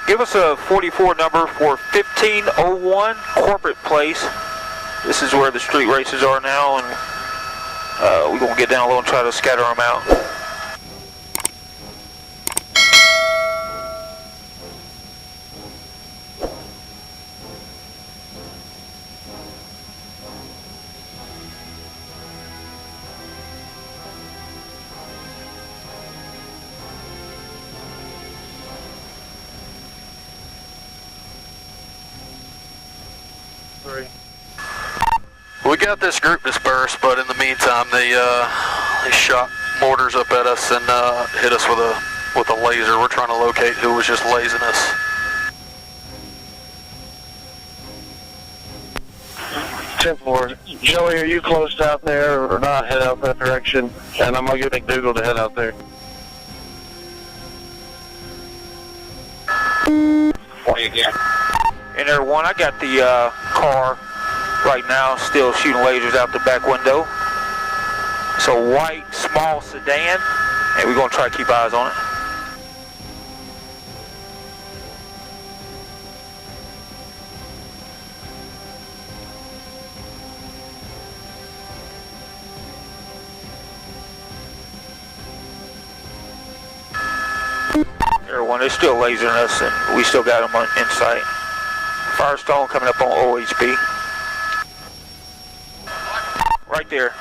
Give us a 44 number for 1501 Corporate Place. This is where the street races are now, and we're going to get down low and try to scatter them out. We got this group dispersed, but in the meantime, they shot mortars up at us and hit us with a laser. We're trying to locate who was just lasing us. Temple, Joey, are you close out there or not? Head out that direction, and I'm gonna get McDougal to head out there. And there, one, I got the car right now still shooting lasers out the back window. It's a white, small sedan, and we're going to try to keep eyes on it. Everyone, they're still lasering us, and we still got them in sight. Firestone coming up on OHB. Right there.